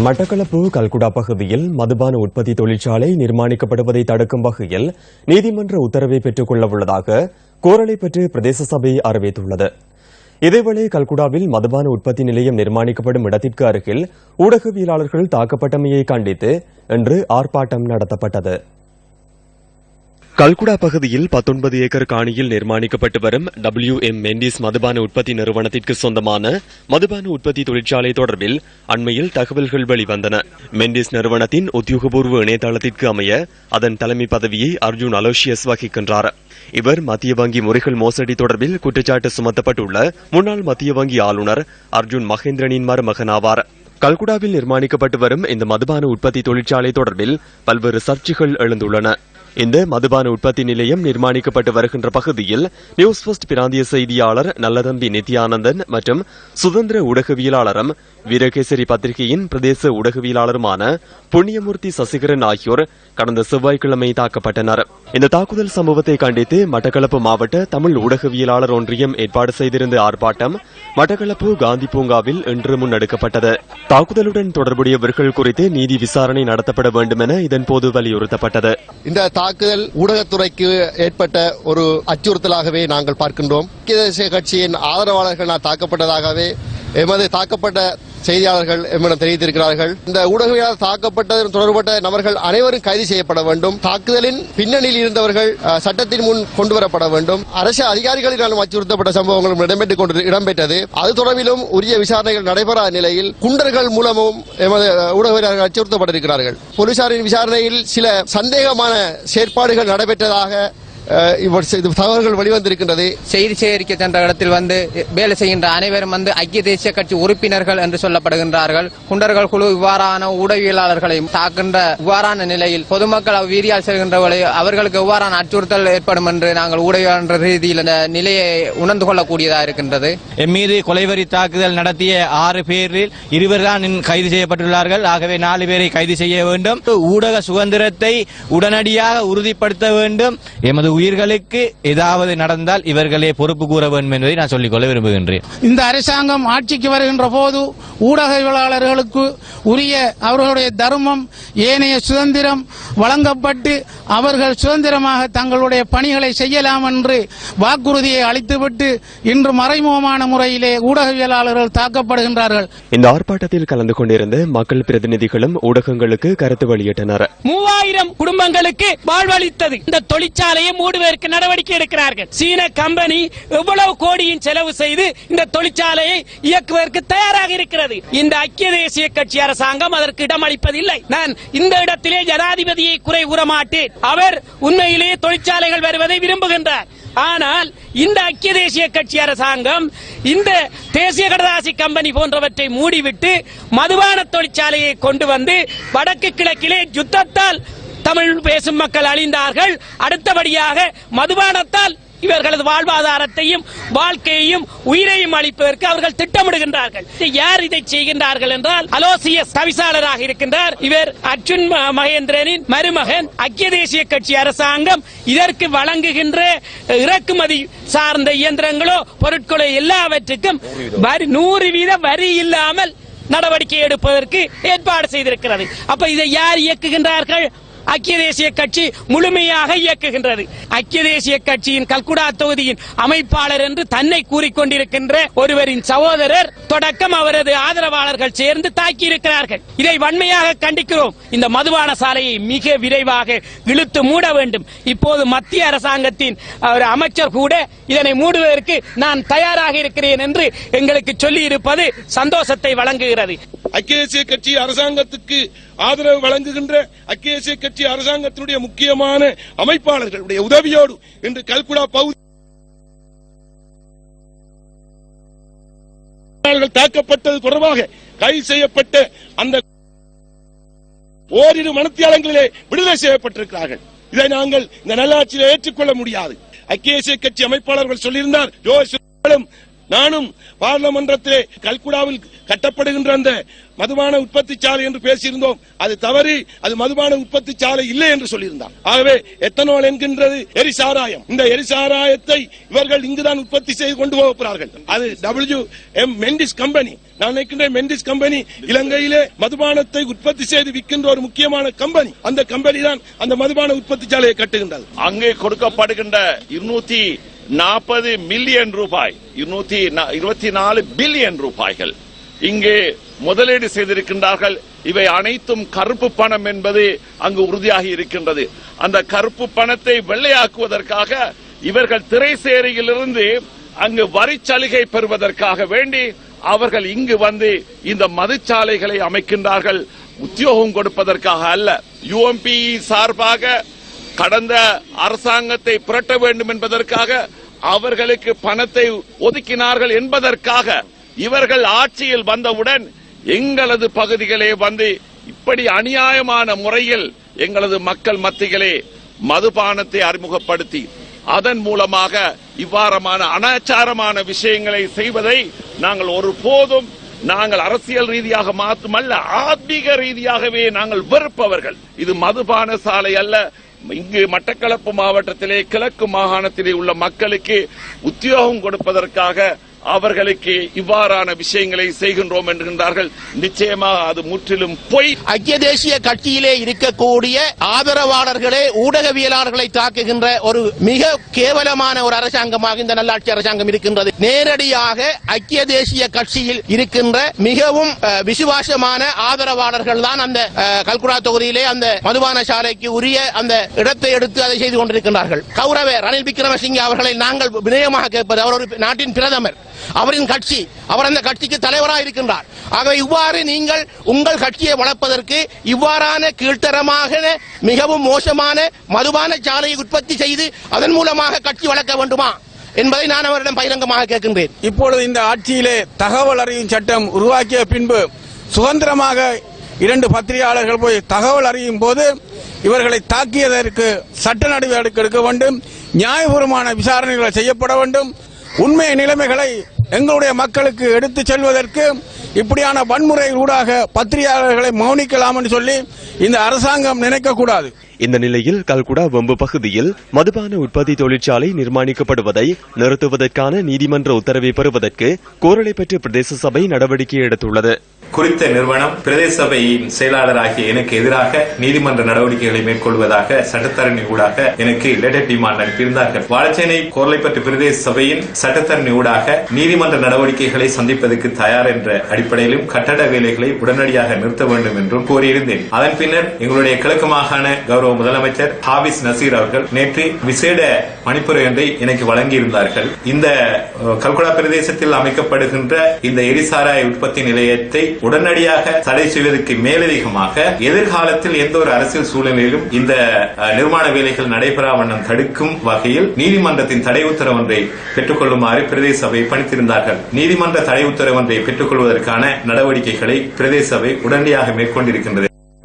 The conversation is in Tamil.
மட்டக்களப்பு கல்குடா பகுதியில் மதுபான உற்பத்தி தொழிற்சாலை நிர்மாணிக்கப்படுவதை தடுக்கும் வகையில் நீதிமன்ற உத்தரவை பெற்றுக் கொள்ள உள்ளதாக கோரளைப்பற்று பிரதேச சபை அறிவித்துள்ளது. இதேவேளை கல்குடாவில் மதுபான உற்பத்தி நிலையம் நிர்மாணிக்கப்படும் இடத்திற்கு அருகில் ஊடகவியலாளர்கள் தாக்கப்பட்டமையை கண்டித்து இன்று ஆர்ப்பாட்டம் நடத்தப்பட்டது. கல்குடா பகுதியில் 19 ஏக்கர் காணியில் நிர்மாணிக்கப்பட்டு வரும் WM மெண்டிஸ் மதுபான உற்பத்தி நிறுவனத்திற்கு சொந்தமான மதுபான உற்பத்தி தொழிற்சாலை தொடர்பில் அண்மையில் தகவல்கள் வெளிவந்தன. மெண்டிஸ் நிறுவனத்தின் உத்தியோகபூர்வ இணையதளத்திற்கு அமைய அதன் தலைமை பதவியை அர்ஜுன் அலோசியஸ் வகிக்கின்றார். இவர் மத்திய வங்கி முறைகள் மோசடி தொடர்பில் குற்றச்சாட்டு சுமத்தப்பட்டுள்ள முன்னாள் மத்திய வங்கி ஆளுநர் அர்ஜுன் மகேந்திரனின் மருமகனாவார். கல்குடாவில் நிர்மாணிக்கப்பட்டு வரும் இந்த மதுபான உற்பத்தி தொழிற்சாலை தொடர்பில் பல்வேறு சர்ச்சைகள் எழுந்துள்ளன. இந்த மதுபான உற்பத்தி நிலையம் நிர்மாணிக்கப்பட்டு வருகின்ற பகுதியில் நியூஸ் ஃபர்ஸ்ட் பிராந்திய செய்தியாளர் நல்லதம்பி நித்யானந்தன் மற்றும் சுதந்திர ஊடகவியலாளரும் வீரகேசரி பத்திரிகையின் பிரதேச ஊடகவியலாளருமான புண்ணியமூர்த்தி சசிகரன் ஆகியோர் கடந்த செவ்வாய்க்கிழமை தாக்கப்பட்டனர். இந்த தாக்குதல் சம்பவத்தை கண்டித்து மட்டக்களப்பு மாவட்ட தமிழ் ஊடகவியலாளர் ஒன்றியம் ஏற்பாடு செய்திருந்த ஆர்ப்பாட்டம் மட்டக்களப்பு காந்தி பூங்காவில் இன்று முன்னெடுக்கப்பட்டது. தாக்குதலுடன் தொடர்புடையவர்கள் குறித்து நீதி விசாரணை நடத்தப்பட வேண்டும் என இதன்போது வலியுறுத்தப்பட்டது. இந்த தாக்குதல் ஊடகத்துறைக்கு ஏற்பட்ட ஒரு அச்சுறுத்தலாகவே நாங்கள் பார்க்கின்றோம். ஐக்கிய தேசிய கட்சியின் ஆதரவாளர்கள் தாக்கப்பட்டதாகவே எமது தாக்கப்பட்ட செய்தியாளர்கள் எம்மிடம் தெரிவித்திருக்கிறார்கள். இந்த ஊடகவியலாளர் தாக்கப்பட்டது தொடர்பட்ட நபர்கள் அனைவரும் கைது செய்யப்பட வேண்டும். தாக்குதலின் பின்னணியில் இருந்தவர்கள் சட்டத்தின் முன் கொண்டுவரப்பட வேண்டும். அரசு அதிகாரிகளினால் அச்சுறுத்தப்பட்ட சம்பவங்களும் இடம்பெற்றது. அது தொடர்பிலும் உரிய விசாரணைகள் நடைபெறாத நிலையில் குண்டர்கள் மூலமும் எமது ஊடகவியலாளர்கள் அச்சுறுத்தப்பட்டிருக்கிறார்கள். போலீசாரின் விசாரணையில் சில சந்தேகமான செயற்பாடுகள் நடைபெற்றதாக தகவல்கள் வெளிவந்திருக்கின்றது. செய்தி சேகரிக்க சென்ற இடத்தில் வேலை செய்கின்ற அனைவரும் ஐக்கிய தேசிய கட்சி உறுப்பினர்கள் என்று சொல்லப்படுகின்றார்கள். குண்டர்கள் குழு இவ்வாறான ஊடகவியலாளர்களை தாக்கின்ற இவ்வாறான நிலையில் பொதுமக்கள் வீதியால் செல்கின்றவர்களை அவர்களுக்கு எவ்வாறான அச்சுறுத்தல் ஏற்படும் என்று நாங்கள் ஊடகவியலாளர் ரீதியில் இந்த நிலையை உணர்ந்து கொள்ளக்கூடியதாக இருக்கின்றது. எம்மீது கொலைவரி தாக்குதல் நடத்திய 6 பேரில் 2 தான் கைது செய்யப்பட்டுள்ளார்கள். ஆகவே 4 பேரை கைது செய்ய வேண்டும். ஊடக சுதந்திரத்தை உடனடியாக உறுதிப்படுத்த வேண்டும். எமது உயிர்களுக்கு ஏதாவது நடந்தால் இவர்களே பொறுப்பு கூற வேண்டும் என்பதை நான் சொல்லிக்கொள்ள விரும்புகின்றேன். இந்த அரசாங்கம் ஆட்சிக்கு வருகின்ற போது ஊடகவியலாளர்களுக்கு உரிய அவர்களுடைய தர்மம் ஏனைய சுதந்திரம் வழங்கப்பட்டு அவர்கள் சுதந்திரமாக தங்களுடைய பணிகளை செய்யலாம் என்று வாக்குறுதியை அளித்துவிட்டு இன்று மறைமுகமான முறையிலே ஊடகவியலாளர்கள் தாக்கப்படுகின்றார்கள். இந்த ஆர்ப்பாட்டத்தில் கலந்து கொண்டிருந்த மக்கள் பிரதிநிதிகளும் ஊடகங்களுக்கு கருத்து வெளியிட்டனர். 3000 குடும்பங்களுக்கு வாழ்வளித்தது இந்த தொழிற்சாலையை மூடுவதற்கு நடவடிக்கை எடுக்கிறார்கள். சீன கம்பெனி எவ்வளவு கோடியின் செலவு செய்து இந்த தொழிற்சாலையை இயக்குவதற்கு தயாராக இருக்கிறது. இந்த ஐக்கிய தேசிய கட்சி அரசாங்கம் அதற்கு இடமளிப்பதில்லை. நான் இந்த இடத்திலே ஜனாதிபதியை குறை கூற மாட்டேன். அவர் உண்மையிலேயே தொழிற்சாலைகள் வருவதை விரும்புகின்றார். ஆனால் இந்த ஐக்கிய தேசிய கட்சி அரசாங்கம் இந்த தேசிய கடதாசி கம்பெனி போன்றவற்றை மூடிவிட்டு மதுபான தொழிற்சாலையை கொண்டு வந்து வடக்கு கிழக்கிலே யுத்தத்தால் தமிழ் பேசும் மக்கள் அழிந்தார்கள். அடுத்தபடியாக மதுபானத்தால் இவர்களது வாழ்வாதாரத்தையும் வாழ்க்கையையும் உயிரையும் அளிப்பதற்கு அவர்கள் திட்டமிடுகின்றார்கள். யார் இதை செய்கின்றார்கள் என்றால் அலோசியஸ் தவிசாளராக இருக்கின்றார். இவர் அர்ஜுன் மகேந்திரனின் மருமகன். ஐக்கிய தேசிய கட்சி அரசாங்கம் இதற்கு வழங்குகின்ற இறக்குமதி சார்ந்த இயந்திரங்களோ பொருட்களோ எல்லாவற்றுக்கும் 100% வரி இல்லாமல் நடவடிக்கை எடுப்பதற்கு ஏற்பாடு செய்திருக்கிறது. அப்ப இதை யார் இயக்குகின்றார்கள்? ஐக்கிய தேசிய கட்சி முழுமையாக இயக்குகின்றது. ஐக்கிய தேசிய கட்சியின் கல்குடா தொகுதியின் அமைப்பாளர் என்று தன்னை கூறிக்கொண்டிருக்கின்ற ஒருவரின் சகோதரர் தொடக்கம் அவரது ஆதரவாளர்கள் சேர்ந்து தாக்கியிருக்கிறார்கள். இதை வன்மையாக கண்டிக்கிறோம். இந்த மதுபான சாலையை மிக விரைவாக இழுத்து மூட வேண்டும். இப்போது மத்திய அரசாங்கத்தின் அமைச்சர் கூட இதனை மூடுவதற்கு நான் தயாராக இருக்கிறேன் என்று எங்களுக்கு சொல்லி இருப்பது சந்தோஷத்தை வழங்குகிறது. ஐக்கிய தேசிய கட்சி அரசாங்கத்துக்கு ஆதரவு வழங்குகின்ற ஐக்கிய தேசிய கட்சி அரசாங்கத்தினுடைய முக்கியமான அமைப்பாளர்களுடைய உதவியோடு இன்று கல்குடா பகுதி தாக்கப்பட்டது தொடர்பாக கைது செய்யப்பட்ட அந்த ஓரிரு மணித்தியாலங்களிலே விடுதலை செய்யப்பட்டிருக்கிறார்கள். இதை நாங்கள் இந்த நல்லாட்சியில் ஏற்றுக்கொள்ள முடியாது. ஐக்கிய தேசிய கட்சி அமைப்பாளர்கள் சொல்லியிருந்தார் நானும் பார்லமென்றத்திலே கல்குடாவில் கட்டப்படுகின்ற அந்த மதுபான உற்பத்தி சாலை என்று பேசியிருந்தோம். அது தவறு, அது மதுபான உற்பத்தி சாலை இல்லை என்று சொல்லியிருந்தார். ஆகவே எத்தனால் என்கின்றது எரிசாராயம். இந்த எரிசாராயத்தை இவர்கள் இங்குதான் உற்பத்தி செய்து கொண்டு போகிறார்கள். அது WM மெண்டிஸ் கம்பெனி. நான் நினைக்கின்றேன் மெண்டிஸ் கம்பெனி இலங்கையிலே மதுபானத்தை உற்பத்தி செய்து விற்கின்ற ஒரு முக்கியமான கம்பெனி. அந்த கம்பெனி தான் அந்த மதுபான உற்பத்தி சாலையை கட்டுகின்றது. அங்கே கொடுக்கப்படுகின்ற 240 மில்லியன் ரூபாய், 224 பில்லியன் ரூபாய்கள் இங்கே முதலீடு செய்திருக்கின்றார்கள். இவை அனைத்தும் கருப்பு பணம் என்பது அங்கு உறுதியாகி இருக்கின்றது. அந்த கருப்பு பணத்தை வெள்ளையாக்குவதற்காக இவர்கள் திரைசேரியிலிருந்து அங்கு வரி சலுகை பெறுவதற்காக வேண்டி அவர்கள் இங்கு வந்து இந்த மதுச்சாலைகளை அமைக்கின்றார்கள். உத்தியோகம் கொடுப்பதற்காக அல்ல. UMPE சார்பாக கடந்த அரசாங்கத்தை புரட்ட வேண்டும் என்பதற்காக அவர்களுக்கு பணத்தை ஒதுக்கினார்கள் என்பதற்காக இவர்கள் ஆட்சியில் வந்தவுடன் எங்களது பகுதிகளே வந்து இப்படி அநியாயமான முறையில் எங்களது மக்கள் மத்தியிலே மதுபானத்தை அறிமுகப்படுத்தி அதன் மூலமாக இவ்வாறமான அனாச்சாரமான விஷயங்களை செய்வதை நாங்கள் ஒருபோதும் அரசியல் ரீதியாக மட்டுமல்ல, ஆத்மீக ரீதியாகவே நாங்கள் வெறுப்பவர்கள். இது மதுபான சாலை அல்ல. இங்கு மட்டக்களப்பு மாவட்டத்திலே கிழக்கு மாகாணத்திலே உள்ள மக்களுக்கு உத்தியோகம் கொடுப்பதற்காக அவர்களுக்கு இவ்வாறான விஷயங்களை செய்கின்றோம் என்கின்றார்கள். நிச்சயமாக அது முற்றிலும் பொய். ஐக்கிய தேசிய கட்சியிலே இருக்கக்கூடிய ஆதரவாளர்களே ஊடகவியலாளர்களை தாக்குகின்ற ஒரு மிக கேவலமான ஒரு அரசாங்கமாக இந்த நல்லாட்சி அரசாங்கம் இருக்கின்றது. நேரடியாக ஐக்கிய தேசிய கட்சியில் இருக்கின்ற மிகவும் விசுவாசமான ஆதரவாளர்கள் தான் அந்த கல்குடா தொகுதியிலே அந்த மதுபான சாலைக்கு உரிய அந்த இடத்தை எடுத்து அதை செய்து கொண்டிருக்கிறார்கள். கௌரவ ரணில் விக்ரமசிங்கே அவர்களை நாங்கள் வினயமாக கேட்பது, அவர் ஒரு நாட்டின் பிரதமர், அவரின் கட்சி, அவர் அந்த கட்சிக்கு தலைவராக இருக்கின்றார். ஆகவே இவ்வாறு நீங்கள் உங்கள் கட்சியை வளர்ப்பதற்கு இவ்வாறான கீழ்த்தரமாக மிகவும் மோசமான மதுபான சாலையை உற்பத்தி செய்து அதன் மூலமாக கட்சி வளர்க்க வேண்டுமா என்பதை நான் அவரிடம் பகிரங்கமாக கேட்கின்றேன். இப்பொழுது இந்த ஆட்சியிலே தகவல் அறியும் சட்டம் உருவாக்கிய பின்பு சுதந்திரமாக 2 பத்திரிகையாளர்கள் போய் தகவல் அறியும் போது இவர்களை தாக்கியதற்கு சட்ட நடவடிக்கை எடுக்க வேண்டும். நியாயபூர்வமான விசாரணைகளை செய்யப்பட வேண்டும். உண்மை நிலைமைகளை எங்களுடைய மக்களுக்கு எடுத்துச் செல்வதற்கு இப்படியான வன்முறை ஊடாக பத்திரிகையாளர்களை மௌனிக்கலாம் என்று சொல்லி இந்த அரசாங்கம் நினைக்கக்கூடாது. இந்த நிலையில் கல்குடா வெம்பு பகுதியில் மதுபான உற்பத்தி தொழிற்சாலை நிர்மாணிக்கப்படுவதை நிறுத்துவதற்கான நீதிமன்ற உத்தரவை பெறுவதற்கு கோரளைப்பற்று பிரதேச சபை நடவடிக்கை எடுத்துள்ளது. குறித்த நிறுவனம் பிரதேச சபையின் செயலாளராகிய எனக்கு எதிராக நீதிமன்ற நடவடிக்கைகளை மேற்கொள்வதாக சட்டத்தரணி ஊடாக எனக்கு லெட்டர் டிமாண்ட் அனுப்பியிருந்தார்கள். வாழச்சேனை கோரளைப்பற்று பிரதேச சபையின் சட்டத்தரணி ஊடாக நீதிமன்ற நடவடிக்கைகளை சந்திப்பதற்கு தயார் என்ற அடிப்படையிலும் கட்டட வேலைகளை உடனடியாக நிறுத்த வேண்டும் என்றும் கோரியிருந்தேன். அதன் பின்னர் எங்களுடைய கிழக்கு மாகாண கௌரவ முதலமைச்சர் ஹாபிஸ் நசீர் அவர்கள் நேற்று விசேட மணிப்புரை ஒன்றை எனக்கு வழங்கியிருந்தார்கள். இந்த கல்குடா பிரதேசத்தில் அமைக்கப்படுகின்ற இந்த எரிசாராய உற்பத்தி நிலையத்தை உடனடியாக தடை செய்வதற்கு மேலதிகமாக எதிர்காலத்தில் எந்த ஒரு அரசியல் சூழ்நிலையிலும் இந்த நிர்மாண வேலைகள் நடைபெறா வண்ணம் தடுக்கும் வகையில் நீதிமன்றத்தின் தடை உத்தரவு ஒன்றை பெற்றுக் கொள்ளுமாறு பிரதேச சபை பணித்திருந்தார்கள். நீதிமன்ற தடை உத்தரவு ஒன்றை பெற்றுக் கொள்வதற்கான நடவடிக்கைகளை பிரதேச சபை உடனடியாக மேற்கொண்டிருக்கின்றது.